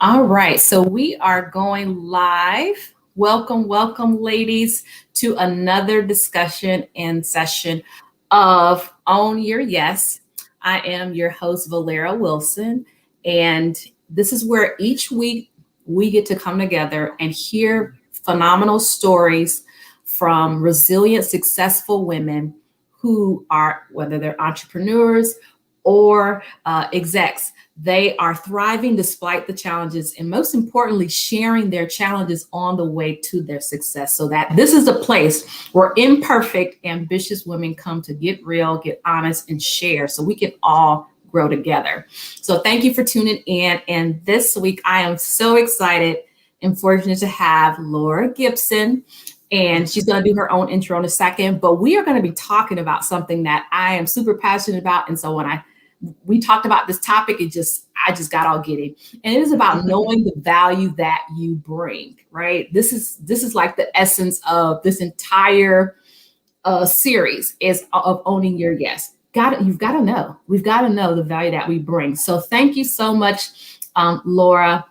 All right, so we are going live. Welcome, welcome, ladies, to another discussion and session of Own Your Yes. I am your host, Valera Wilson, and this is where each week we get to come together and hear phenomenal stories from resilient, successful women who are, whether they're entrepreneurs or execs, they are thriving despite the challenges, and most importantly, sharing their challenges on the way to their success. So that this is a place where imperfect, ambitious women come to get real, get honest, and share so we can all grow together. So thank you for tuning in. And this week, I am so excited and fortunate to have Laura Gibson. And she's going to do her own intro in a second, but we are going to be talking about something that I am super passionate about. And so when we talked about this topic, I just got all giddy. And it is about knowing the value that you bring, right? This is like the essence of this entire series is of owning your yes. You've got to know. We've got to know the value that we bring. So thank you so much, Laura,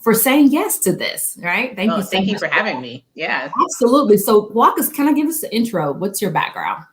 for saying yes to this, right? Thank you so much for having me. Yeah. Absolutely. So kind of give us the intro. What's your background?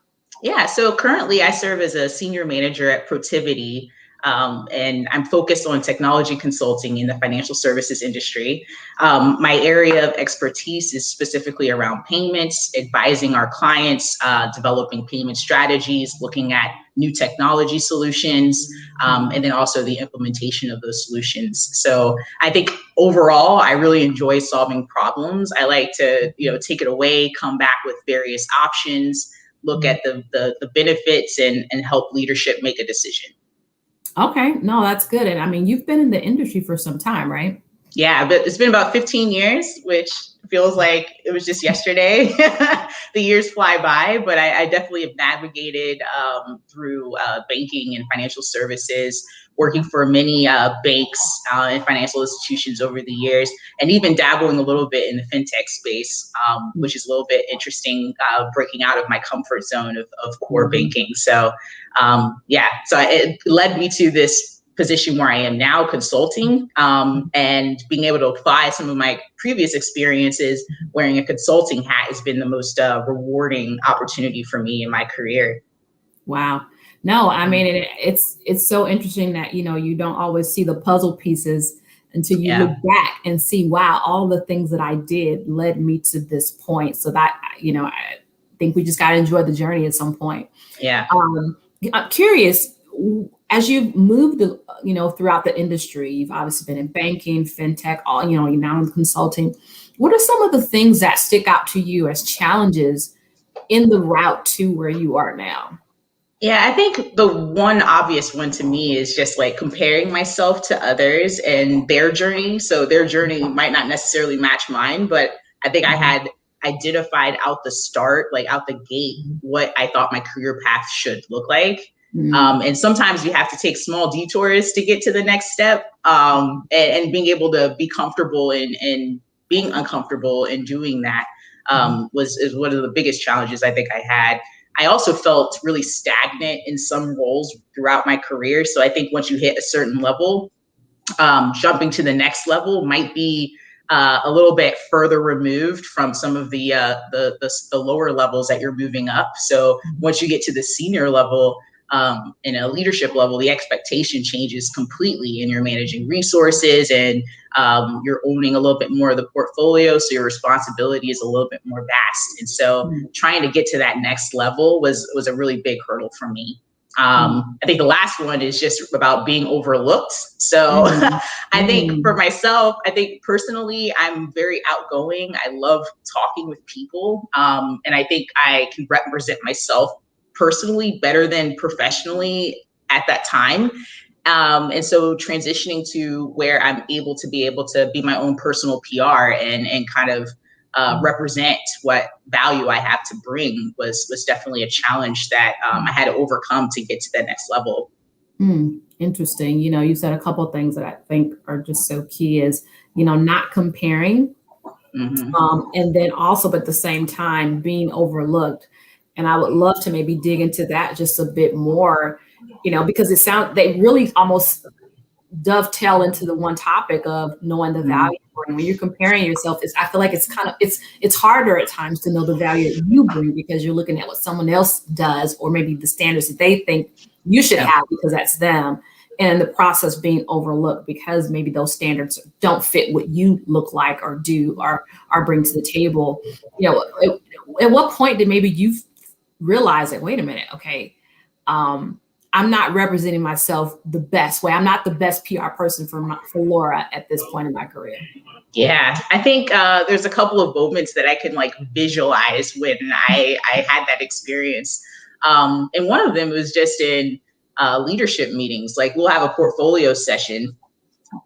Yeah, so currently I serve as a senior manager at Protiviti, and I'm focused on technology consulting in the financial services industry. My area of expertise is specifically around payments, advising our clients, developing payment strategies, looking at new technology solutions, and then also the implementation of those solutions. So I think overall, I really enjoy solving problems. I like to, take it away, come back with various options, look at the benefits and help leadership make a decision. Okay, no, that's good. And I mean, you've been in the industry for some time, right? Yeah, but it's been about 15 years, which feels like it was just yesterday. The years fly by, but I definitely have navigated through banking and financial services, working for many banks and financial institutions over the years, and even dabbling a little bit in the fintech space, which is a little bit interesting, breaking out of my comfort zone of core banking. So it led me to this position where I am now, consulting, and being able to apply some of my previous experiences wearing a consulting hat has been the most rewarding opportunity for me in my career. Wow. No, I mean, it's so interesting that, you don't always see the puzzle pieces until you look back and see, wow, all the things that I did led me to this point. So that, I think we just got to enjoy the journey at some point. Yeah. I'm curious, as you've moved, throughout the industry, you've obviously been in banking, fintech, you're now in consulting. What are some of the things that stick out to you as challenges in the route to where you are now? Yeah, I think the one obvious one to me is just like comparing myself to others and their journey. So their journey might not necessarily match mine, but I think I had identified out the gate, what I thought my career path should look like. And sometimes you have to take small detours to get to the next step, and being able to be comfortable in being uncomfortable and doing that is one of the biggest challenges I think I had. I also felt really stagnant in some roles throughout my career. So I think once you hit a certain level, jumping to the next level might be a little bit further removed from some of the lower levels that you're moving up. So once you get to the senior level, in a leadership level, the expectation changes completely, and you're managing resources and you're owning a little bit more of the portfolio. So your responsibility is a little bit more vast. And so trying to get to that next level was a really big hurdle for me. I think the last one is just about being overlooked. So I think for myself, I think personally, I'm very outgoing. I love talking with people. And I think I can represent myself personally better than professionally at that time. And so transitioning to where I'm able to be my own personal PR and kind of represent what value I have to bring was definitely a challenge that I had to overcome to get to that next level. Interesting. You said a couple of things that I think are just so key is, not comparing. And then also, but at the same time, being overlooked. And I would love to maybe dig into that just a bit more, because they really almost dovetail into the one topic of knowing the Mhm. value you bring. When you're comparing yourself, I feel like it's harder at times to know the value that you bring because you're looking at what someone else does, or maybe the standards that they think you should Yeah. have because that's them. And the process being overlooked because maybe those standards don't fit what you look like or do or bring to the table. At what point did maybe you realize that, wait a minute, okay, I'm not representing myself the best way. I'm not the best PR person for Laura at this point in my career. Yeah, I think there's a couple of moments that I can like visualize when I had that experience. And one of them was just in leadership meetings. Like we'll have a portfolio session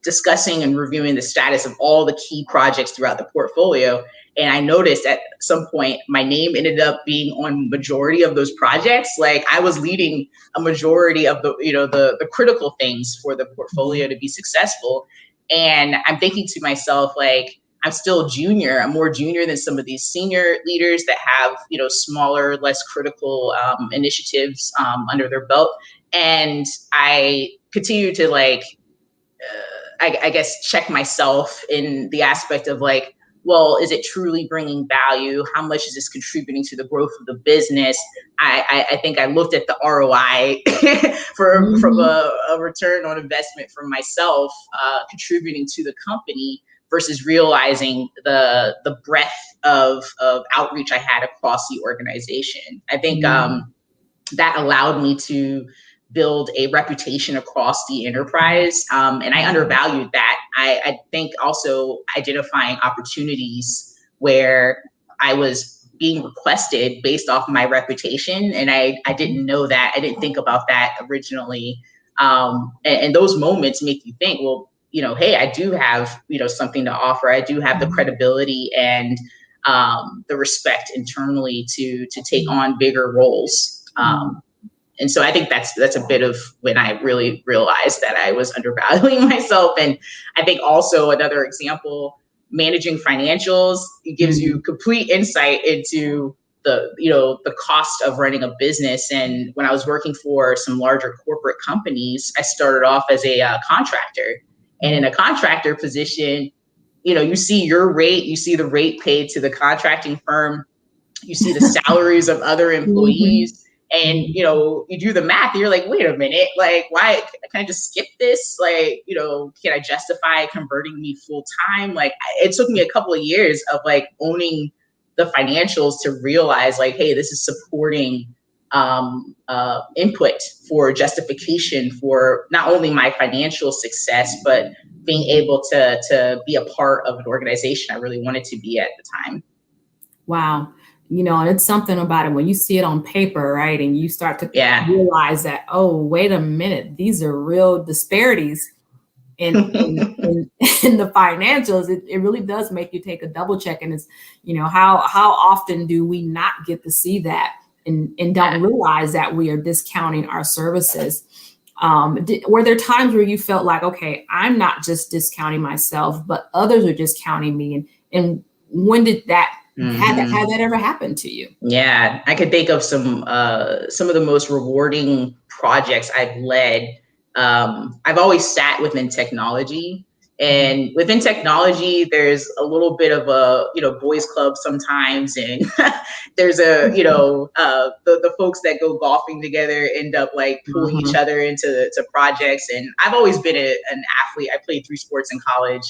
discussing and reviewing the status of all the key projects throughout the portfolio. And I noticed at some point my name ended up being on majority of those projects. Like I was leading a majority of the critical things for the portfolio to be successful. And I'm thinking to myself, like, I'm still junior. I'm more junior than some of these senior leaders that have, smaller, less critical initiatives under their belt. And I continue to like I guess, check myself in the aspect of like, well, is it truly bringing value? How much is this contributing to the growth of the business? I think I looked at the ROI from Mm-hmm. a return on investment from myself contributing to the company versus realizing the breadth of outreach I had across the organization. I think that allowed me to build a reputation across the enterprise. And I undervalued that. I think also identifying opportunities where I was being requested based off my reputation. And I didn't know that. I didn't think about that originally. And those moments make you think, well, hey, I do have, something to offer. I do have the credibility and the respect internally to take on bigger roles. And so I think that's a bit of when I really realized that I was undervaluing myself. And I think also another example, managing financials, it gives you complete insight into the cost of running a business. And when I was working for some larger corporate companies, I started off as a contractor. And in a contractor position, you see your rate, you see the rate paid to the contracting firm, you see the salaries of other Mm-hmm. employees, and you do the math, and you're like, wait a minute, like, why can I just skip this? Like, can I justify converting me full time? Like, it took me a couple of years of like owning the financials to realize like, hey, this is supporting input for justification for not only my financial success, but being able to be a part of an organization I really wanted to be at the time. Wow. And it's something about it when you see it on paper, right? And you start to Yeah. realize that, oh, wait a minute, these are real disparities in in the financials. It really does make you take a double check. And it's, how often do we not get to see that and don't realize that we are discounting our services? Were there times where you felt like, okay, I'm not just discounting myself, but others are discounting me? And when did that had that ever happened to you? Yeah, I could think of some of the most rewarding projects I've led. I've always sat within technology, and within technology, there's a little bit of a boys club sometimes, and there's the folks that go golfing together end up like pulling each other into to projects. And I've always been an athlete. I played 3 sports in college.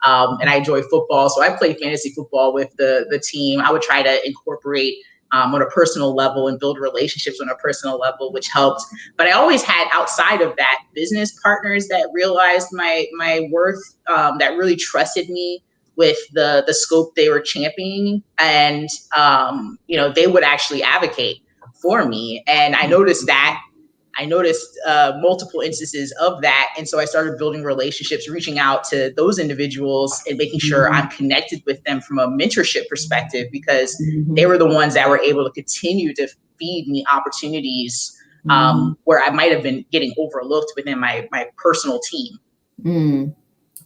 And I enjoy football. So I played fantasy football with the team. I would try to incorporate on a personal level and build relationships on a personal level, which helped. But I always had outside of that business partners that realized my worth, that really trusted me with the scope they were championing. And, they would actually advocate for me. And I noticed multiple instances of that. And so I started building relationships, reaching out to those individuals and making sure I'm connected with them from a mentorship perspective, because they were the ones that were able to continue to feed me opportunities where I might have been getting overlooked within my personal team.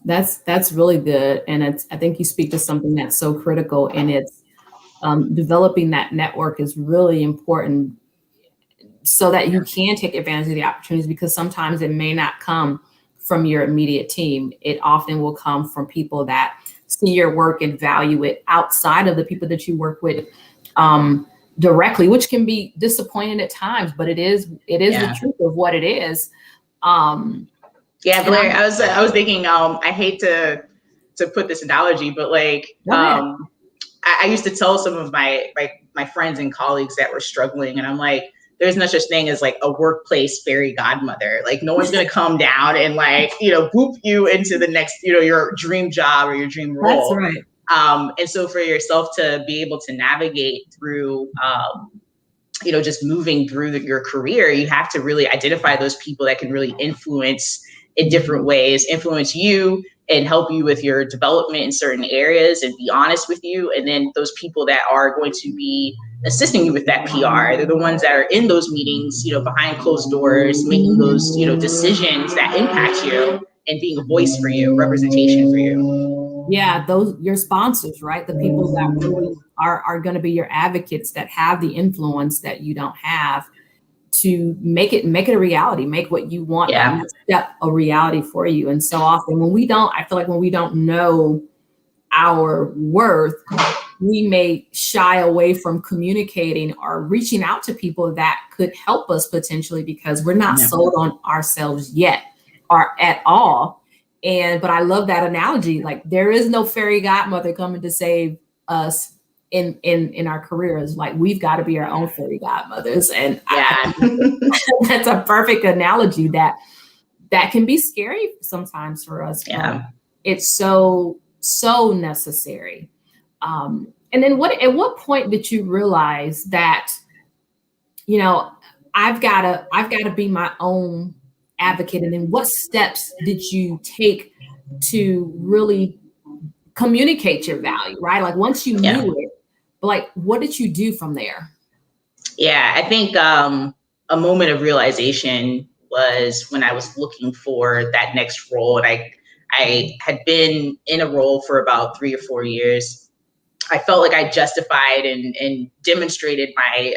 That's really good, and I think you speak to something that's so critical, and it's developing that network is really important so that you can take advantage of the opportunities, because sometimes it may not come from your immediate team. It often will come from people that see your work and value it outside of the people that you work with directly, which can be disappointing at times, but it is the Yeah. truth of what it is. Um, Yeah, and Blair, I'm I was thinking, I hate to put this analogy, but like, Go ahead. I used to tell some of my friends and colleagues that were struggling, and I'm like, there's no such thing as like a workplace fairy godmother. Like, no one's gonna come down and like, whoop you into the next, your dream job or your dream That's role. right. And so for yourself to be able to navigate through, just moving through your career, you have to really identify those people that can really influence in different ways, influence you and help you with your development in certain areas and be honest with you. And then those people that are going to be assisting you with that PR, they're the ones that are in those meetings, behind closed doors, making those, decisions that impact you and being a voice for you, representation for you. Yeah, those your sponsors, right? The people that really are going to be your advocates that have the influence that you don't have to make it a reality, make what you want, that Yeah. next step a reality for you. And so often I feel like when we don't know our worth, we may shy away from communicating or reaching out to people that could help us potentially because we're not Yeah. sold on ourselves yet or at all. But I love that analogy. Like there is no fairy godmother coming to save us in our careers. Like we've got to be our own fairy godmothers. And I Yeah. think that's a perfect analogy that can be scary sometimes for us, but Yeah. it's so necessary. And then at what point did you realize that, you know, I've gotta be my own advocate? And then what steps did you take to really communicate your value, right? Like once you Yeah. knew it, but like what did you do from there? Yeah, I think a moment of realization was when I was looking for that next role, and I had been in a role for about 3 or 4 years. I felt like I justified and demonstrated my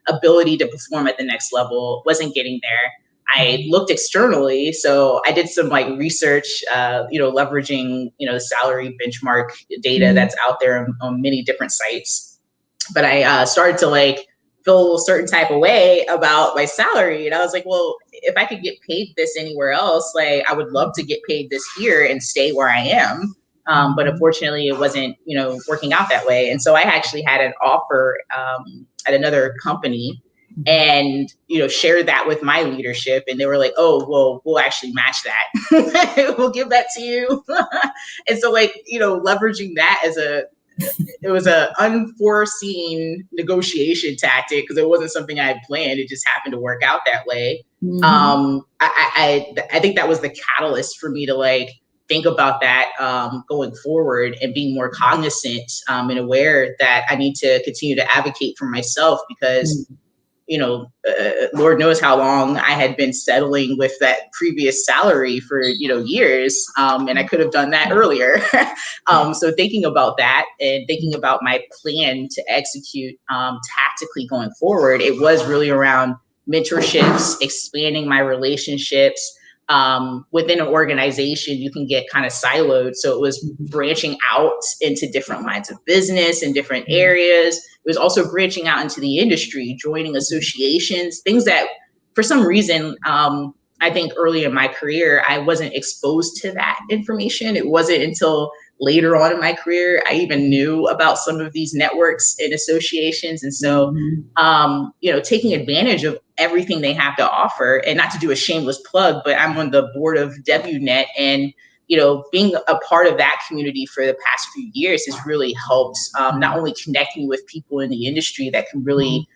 ability to perform at the next level. Wasn't getting there. I looked externally, so I did some like research, leveraging the salary benchmark data Mhm. that's out there on many different sites. But I started to like feel a certain type of way about my salary, and I was like, well, if I could get paid this anywhere else, like I would love to get paid this here and stay where I am. But unfortunately, it wasn't, working out that way. And so I actually had an offer at another company, and shared that with my leadership, and they were like, oh well, we'll actually match that. We'll give that to you. And so like leveraging that as it was a unforeseen negotiation tactic because it wasn't something I had planned. It just happened to work out that way. Mhm. I think that was the catalyst for me to like think about that going forward and being more cognizant and aware that I need to continue to advocate for myself because Lord knows how long I had been settling with that previous salary for, years. And I could have done that earlier. So thinking about that and thinking about my plan to execute tactically going forward, it was really around mentorships, expanding my relationships. Within an organization, you can get kind of siloed. So it was branching out into different lines of business and different areas. It was also branching out into the industry, joining associations, things that for some reason, I think early in my career, I wasn't exposed to that information. It wasn't until later on in my career, I even knew about some of these networks and associations. And so, Mhm. taking advantage of everything they have to offer, and not to do a shameless plug, but I'm on the board of WNet, and being a part of that community for the past few years has really helped not only connect me with people in the industry that can really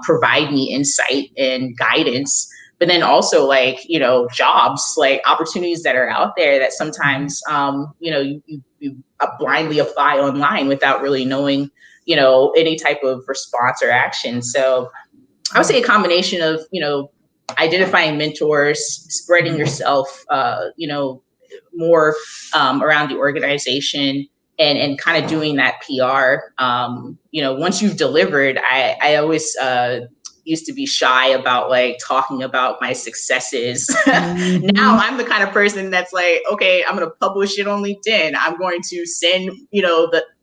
provide me insight and guidance, but then also like, jobs, like opportunities that are out there that sometimes, you blindly apply online without really knowing, any type of response or action. So I would say a combination of, identifying mentors, spreading yourself, more around the organization, and kind of doing that PR. Once you've delivered, I always used to be shy about like talking about my successes. Now Mhm. I'm the kind of person that's like, okay, I'm going to publish it on LinkedIn. I'm going to send,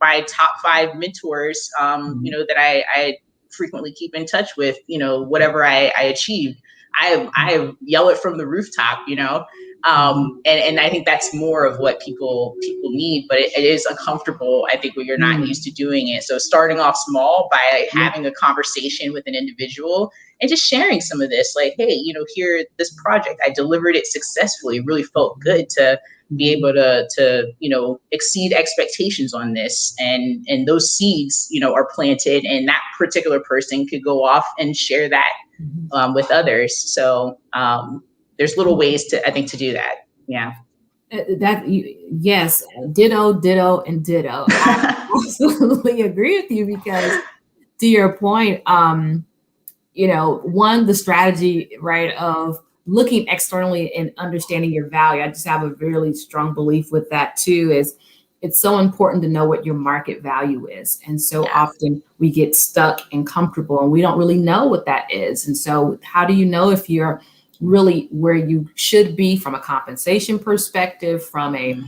my top 5 mentors, that I frequently keep in touch with, whatever I achieve. I yell it from the rooftop. And I think that's more of what people need, but it is uncomfortable, I think, when you're not used to doing it. So starting off small by having a conversation with an individual and just sharing some of this, like, hey, here, this project, I delivered it successfully. It really felt good to be able to exceed expectations on this, and those seeds are planted, and that particular person could go off and share that with others. So there's little ways to, I think, to do that. Yeah. Yes, ditto, ditto, and ditto. I absolutely agree with you because, to your point, one, the strategy, right, of looking externally and understanding your value. I just have a really strong belief with that too, is it's so important to know what your market value is. And so Yeah. often we get stuck and comfortable and we don't really know what that is. And so how do you know if you're really where you should be from a compensation perspective, from a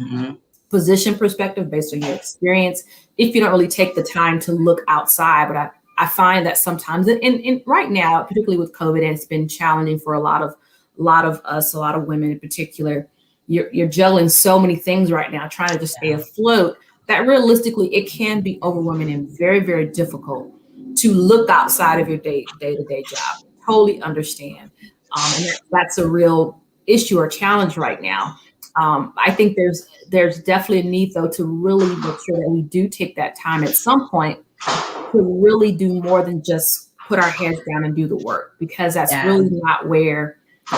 position perspective, based on your experience, if you don't really take the time to look outside? But I find that sometimes, and right now, particularly with COVID, it's been challenging for a lot of us, a lot of women in particular. You're juggling so many things right now, trying to just stay afloat, that realistically it can be overwhelming and very, very difficult to look outside of your day-to-day job. Totally understand. And that's a real issue or challenge right now. I think there's definitely a need, though, to really make sure that we do take that time at some point to really do more than just put our heads down and do the work, because that's Yeah. really not where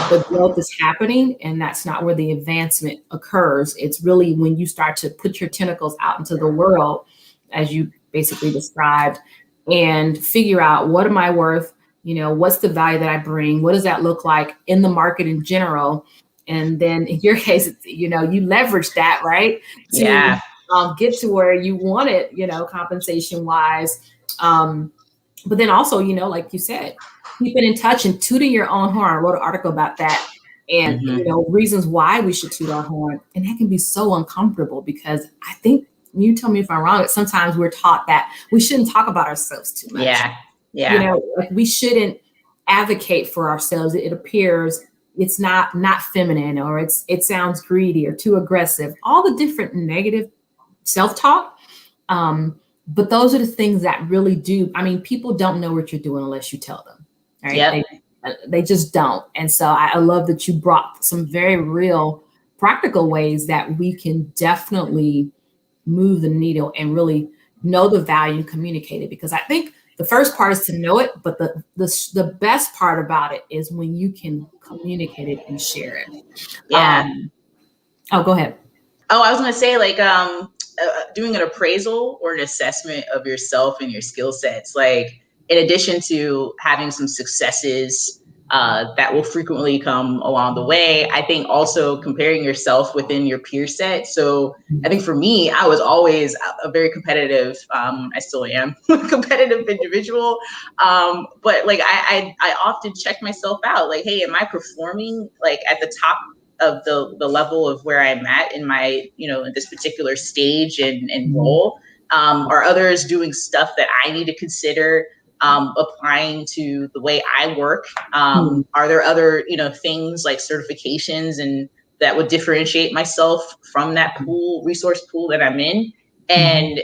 the growth is happening, and that's not where the advancement occurs. It's really when you start to put your tentacles out into the world, as you basically described, and figure out, what am I worth? What's the value that I bring? What does that look like in the market in general? And then in your case, you leverage that, right, to Yeah. get to where you want it, compensation wise. But then also, like you said, keeping in touch and tooting your own horn. I wrote an article about that, and reasons why we should toot our horn. And that can be so uncomfortable, because I think, you tell me if I'm wrong, but sometimes we're taught that we shouldn't talk about ourselves too much. Yeah. Yeah. Like we shouldn't advocate for ourselves. It appears it's not feminine, or it sounds greedy or too aggressive. All the different negative self-talk. But those are the things that really do. I mean, people don't know what you're doing unless you tell them, right? Yep. They just don't. And so I love that you brought some very real, practical ways that we can definitely move the needle and really know the value and communicate it. Because I think the first part is to know it, but the best part about it is when you can communicate it and share it. Yeah. Oh, go ahead. Oh, I was going to say, like, doing an appraisal or an assessment of yourself and your skill sets. Like, in addition to having some successes that will frequently come along the way, I think also comparing yourself within your peer set. So I think for me, I was always a very competitive, I still am, competitive individual. But like, I often check myself out, like, hey, am I performing like at the top of the level of where I'm at in my, in this particular stage and role? Are others doing stuff that I need to consider applying to the way I work? Are there other, things like certifications and that would differentiate myself from that resource pool that I'm in? And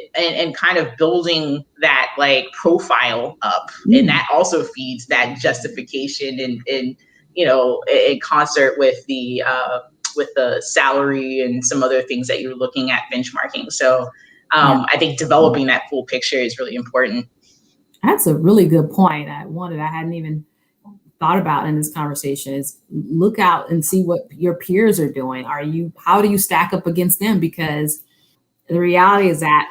kind of building that like profile up. And that also feeds that justification and in concert with the salary and some other things that you're looking at benchmarking. So I think developing that full picture is really important. That's a really good point. I hadn't even thought about in this conversation, is look out and see what your peers are doing. How do you stack up against them? Because the reality is that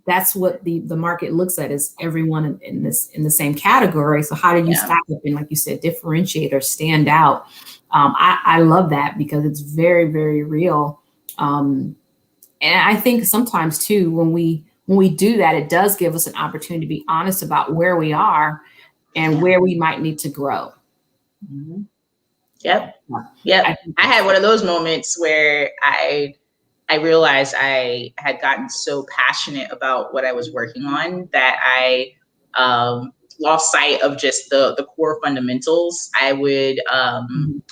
that's what the market looks at, is everyone in the same category. So how do you stack up and, like you said, differentiate or stand out? I love that, because it's very, very real. And I think sometimes too, when we do that, it does give us an opportunity to be honest about where we are and where we might need to grow. Mm-hmm. Yep. I Yep. think I that's had one of those moments where I realized I had gotten so passionate about what I was working on that I lost sight of just the core fundamentals. I would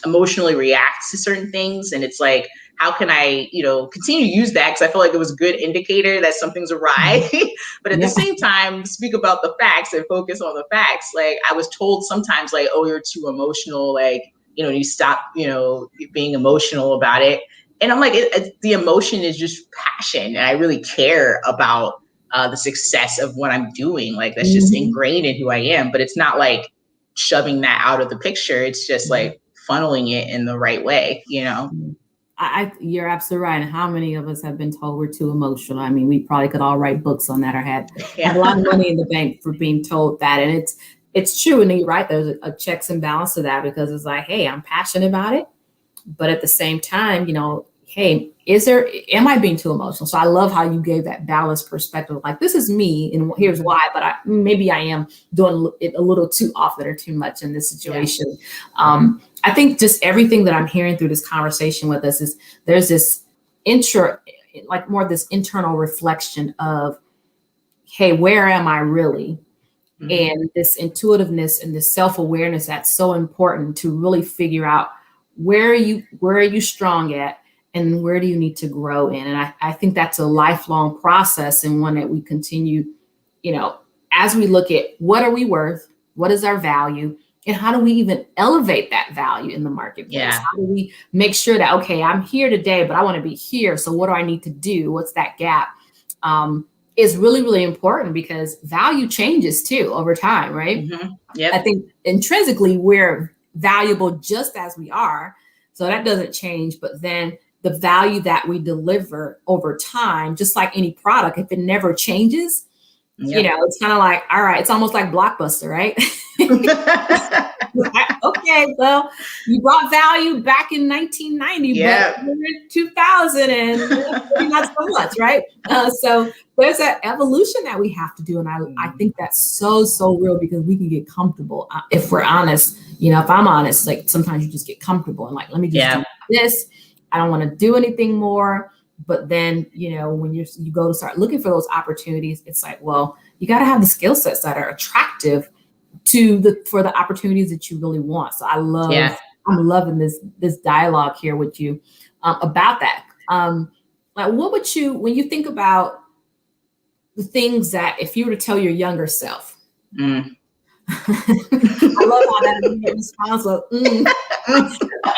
emotionally react to certain things, and it's like, how can I, continue to use that, because I feel like it was a good indicator that something's awry. But at the Yep. same time, speak about the facts and focus on the facts. Like, I was told sometimes, like, oh, you're too emotional. Like, you stop, being emotional about it. And I'm like, the emotion is just passion. And I really care about the success of what I'm doing. Like, that's just ingrained in who I am. But it's not like shoving that out of the picture. It's just like funneling it in the right way, You're absolutely right. And how many of us have been told we're too emotional? I mean, we probably could all write books on that, or have a lot of money in the bank for being told that. And it's true. And you're right. There's a checks and balance to that, because it's like, hey, I'm passionate about it. But at the same time, hey, am I being too emotional? So I love how you gave that balanced perspective. Like, this is me, and here's why, but maybe I am doing it a little too often or too much in this situation. Yeah. I think just everything that I'm hearing through this conversation with us is there's this more this internal reflection of, hey, where am I really? And this intuitiveness and this self-awareness that's so important to really figure out where are you strong at, and where do you need to grow in. And I think that's a lifelong process, and one that we continue, as we look at what are we worth, what is our value, and how do we even elevate that value in the marketplace? Yeah. How do we make sure that, okay, I'm here today, but I want to be here. So what do I need to do? What's that gap? Is really, really important, because value changes too over time, right? Yep. I think intrinsically we're valuable just as we are. So that doesn't change. But then the value that we deliver over time, just like any product, if it never changes, it's kind of like, all right, it's almost like Blockbuster, right? Okay, well, you brought value back in 1990, but we're in 2000 and not so much, right? So there's an evolution that we have to do. And I think that's so, so real, because we can get comfortable. If we're honest, if I'm honest, like sometimes you just get comfortable and like, let me just do this. I don't want to do anything more. But then, when you go to start looking for those opportunities, it's like, well, you got to have the skill sets that are attractive for the opportunities that you really want. So I'm loving this dialogue here with you about that. Like, what would you, when you think about the things that, if you were to tell your younger self, I love how that response was,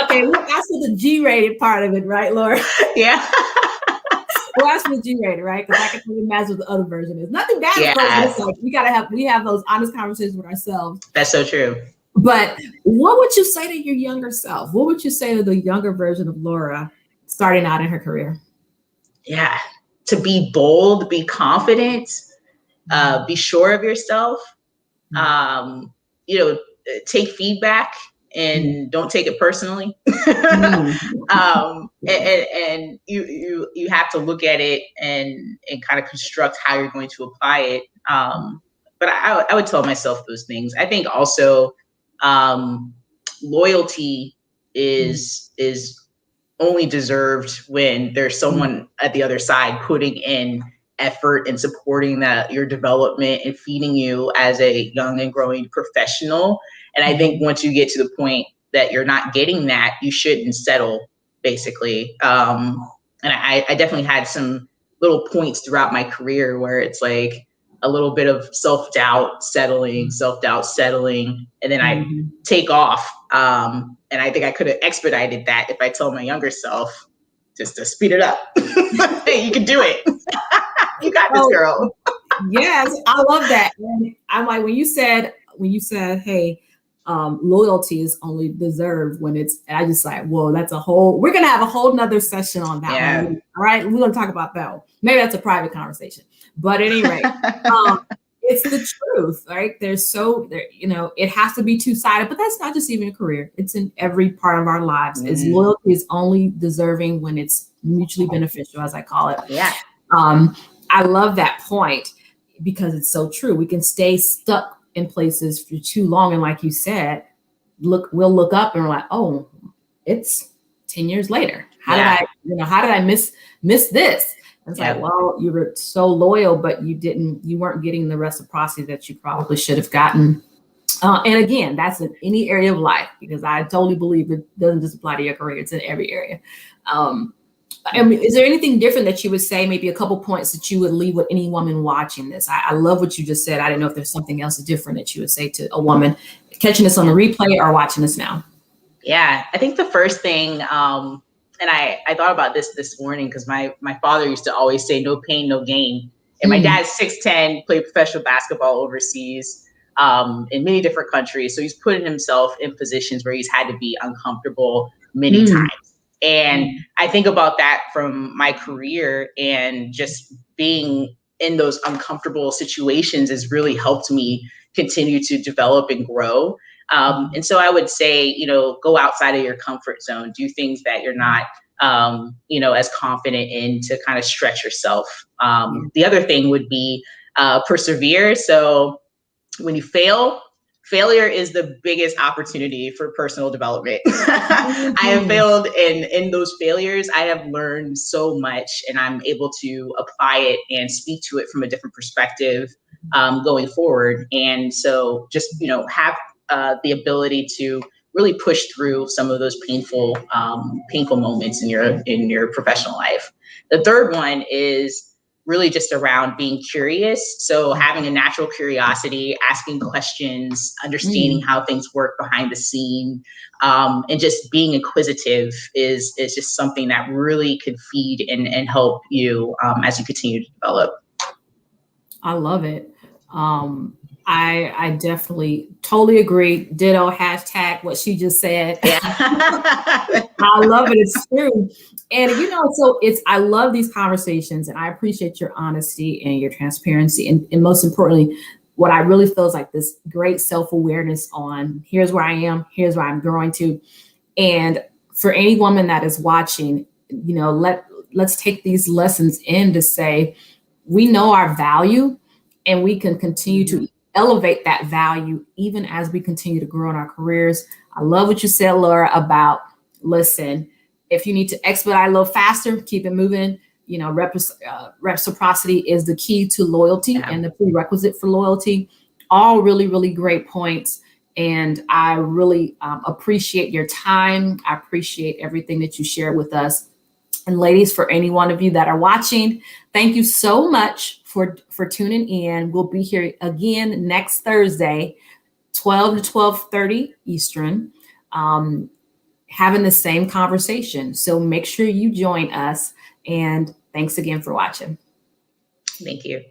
okay, we'll ask for the G-rated part of it, right, Laura? Yeah. We'll ask for the G-rated, right? Because I can really imagine what the other version is. Nothing bad. Yes. Like, we have those honest conversations with ourselves. That's so true. But what would you say to your younger self? What would you say to the younger version of Laura starting out in her career? Yeah. To be bold, be confident, be sure of yourself, take feedback and don't take it personally. And you have to look at it and kind of construct how you're going to apply it. But I would tell myself those things. I think also loyalty is only deserved when there's someone at the other side putting in effort and supporting your development and feeding you as a young and growing professional. And I think once you get to the point that you're not getting that, you shouldn't settle, basically. And I definitely had some little points throughout my career where it's like a little bit of self-doubt settling, and then I take off. And I think I could have expedited that if I told my younger self just to speed it up. Hey, you can do it. You got this, girl. Yes, I love that. And I'm like, when you said, hey, loyalty is only deserved when it's, I just like, whoa, we're going to have a whole nother session on that one. All right. We're going to talk about that. Maybe that's a private conversation, but at any rate, it's the truth, right? It has to be two-sided, but that's not just even a career. It's in every part of our lives. Loyalty is only deserving when it's mutually beneficial, as I call it. Yeah. I love that point, because it's so true. We can stay stuck in places for too long, and like you said, we'll look up and we're like, oh, it's 10 years later. Yeah. How did I miss this? And it's like, Yeah. well, you were so loyal, but you weren't getting the reciprocity that you probably should have gotten. And again, that's in any area of life, because I totally believe it doesn't just apply to your career; it's in every area. Um, I mean, is there anything different that you would say? Maybe a couple points that you would leave with any woman watching this. I love what you just said. I didn't know if there's something else different that you would say to a woman catching this on the replay or watching this now. Yeah, I think the first thing, and I thought about this morning because my father used to always say, "No pain, no gain." And my dad's 6'10", played professional basketball overseas, in many different countries. So he's putting himself in positions where he's had to be uncomfortable many times. And I think about that from my career, and just being in those uncomfortable situations has really helped me continue to develop and grow. And so I would say, go outside of your comfort zone, do things that you're not, as confident in, to kind of stretch yourself. The other thing would be persevere. So when you failure is the biggest opportunity for personal development. I have failed, and in those failures, I have learned so much, and I'm able to apply it and speak to it from a different perspective going forward. And so just, have the ability to really push through some of those painful moments in your professional life. The third one is really just around being curious. So having a natural curiosity, asking questions, understanding how things work behind the scene, and just being inquisitive is just something that really could feed and help you as you continue to develop. I love it. I definitely totally agree. Ditto, hashtag what she just said. Yeah. I love it. It's true. And so I love these conversations, and I appreciate your honesty and your transparency. And most importantly, what I really feel is like this great self-awareness on here's where I am, here's where I'm growing to. And for any woman that is watching, let's take these lessons in to say, we know our value, and we can continue to elevate that value even as we continue to grow in our careers. I love what you said, Laura, about, listen, if you need to expedite a little faster, keep it moving. Reciprocity is the key to loyalty and the prerequisite for loyalty. All really, really great points. And I really appreciate your time. I appreciate everything that you shared with us. And ladies, for any one of you that are watching, thank you so much for tuning in. We'll be here again next Thursday, 12 to 12:30 Eastern, having the same conversation. So make sure you join us. And thanks again for watching. Thank you.